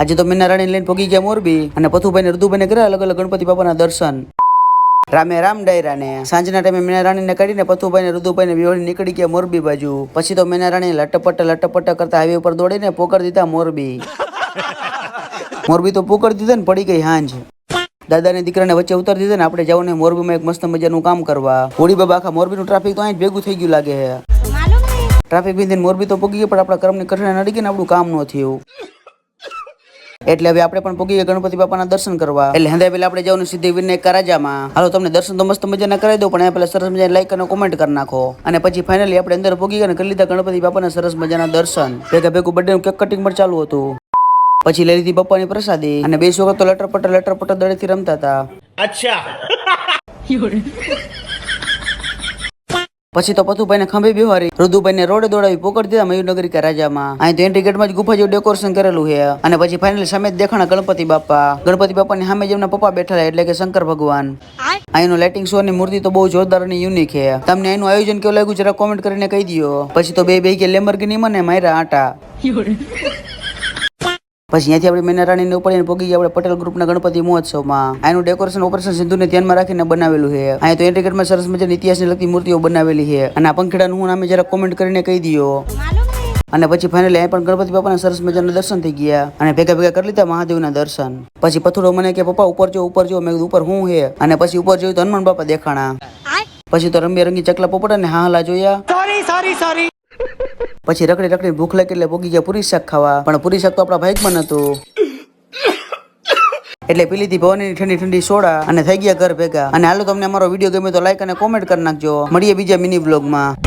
આજે તો મીના રાણી લઈને પોગી ગયા મોરબી અને પથુભાઈ ને ઋતુભાઈ કરે અલગ અલગ ગણપતિ બાપાના દર્શન. રામે રામ ડાયરા ને સાંજના ટાઈમે મીના રાણી ને કાઢીને પથુભાઈ ને ઋતુભાઈ ને વિહોળી નીકળી ગયા મોરબી બાજુ. પછી તો મીના રાણી લટપટ કરતા હાઈવે ઉપર દોડીને પોકર દીધા મોરબી. મોરબી તો પોકર દીધા ને પડી ગઈ હાંજ. દાદાને દીકરાને વચ્ચે ઉતારી દીધા ને આપણે જવું ને મોરબીમાં એક મસ્ત મજાનું કામ કરવા. હોળી બાબા આખા મોરબીનું ટ્રાફિક તો અહીં ભેગું થઈ ગયું લાગે છે. ટ્રાફિક બીંધીને મોરબી તો પોગી ગયું પણ આપણા કર્મની કઠણાઈ નડી ગઈ ને આપણું કામ ન થયું. એટલે હવે આપણે પણ પોગી ગયા ગણપતિ બાપાના દર્શન કરવા. એટલે હંધે પેલા આપણે જવાનું સીધી વિનાયક રાજામાં. હાલો તમને દર્શન તો મસ્ત મજાના કરાવી દો, પણ પેલા સરસ મજાની લાઈક અને કોમેન્ટ કરી નાખો. અને પછી ફાઇનલી આપણે અંદર પોગી ગયા અને કરી લીધા ગણપતિ બાપાના સરસ મજાના દર્શન. ભેગું બર્થડે નું કેક કટિંગ પણ ચાલુ હતું. પછી લઈ લીધી બપ્પાની પ્રસાદી અને બે છોકરા તો લટરપટ દડેથી રમતા હતા. અચ્છા. પછી તો પથુભાઈ ને ખંભે બિહારી ઋતુભાઈ ને રોડે દોડાવી પોકડી દીધા મયુરનગરી કા રાજામાં. અહીં તો એન્ટ્રી ગેટમાં જ ગુફા જેવું ડેકોરેશન કરેલું છે. અને પછી ફાઇનલી સામે જ દેખાણા ગણપતિ બાપાની સામે જેમના પપ્પા બેઠા એટલે કે શંકર ભગવાન. અહીંનો લાઇટિંગ શો ની મૂર્તિ તો બહુ જોરદાર અને યુનિક છે. તમને એનું આયોજન કેવું લાગ્યું જરા કોમેન્ટ કરીને કહી દો. પછી તો બે કે લેમ્બોર્ગિની મને માર્યા આટા. પછી અહીંયાથી આપણે મીના રાણીને ઉપાડીને પોગી ગયા આપણે પટેલ ગ્રુપના ગણપતિ મહોત્સવમાં. આનું ડેકોરેશન ઓપરેશન સિંધુને ધ્યાનમાં રાખીને બનાવેલું છે. અહીં તો એન્ટ્રી ગેટમાં સરસ મજાની ઇતિહાસને લગતી મૂર્તિઓ બનાવેલી છે. અને આ પંખીડાનું હું નામે જરા કોમેન્ટ કરીને કહી દો. અને પછી ફાઇનલી અહીં પણ ગણપતિ બાપાના સરસ મજાના દર્શન થઈ ગયા અને ભેગા કરી લીધા મહાદેવના દર્શન. પછી પથુડો મને કે પપ્પા ઉપર જો મેં કીધું ઉપર હું હે. અને પછી ઉપર જોયું તો હનુમાન બાપા દેખાણા. પછી તો રંગી ચકલા પોપટ અને હાલા જોયા. સોરી. પછી રખડી ભૂખ લાગી એટલે પોગી ગયા પૂરી શાક ખાવા. પણ પૂરી શાક તો આપણા ભાઈકમાં નતું એટલે પી લીધી ભવાની ઠંડી સોડા અને થઈ ગયા ઘર ભેગા. અને હાલો તમને અમારો વિડીયો ગમે તો લાઈક અને કોમેન્ટ કરી નાખજો. મળીએ બીજા મિની બ્લોગમાં.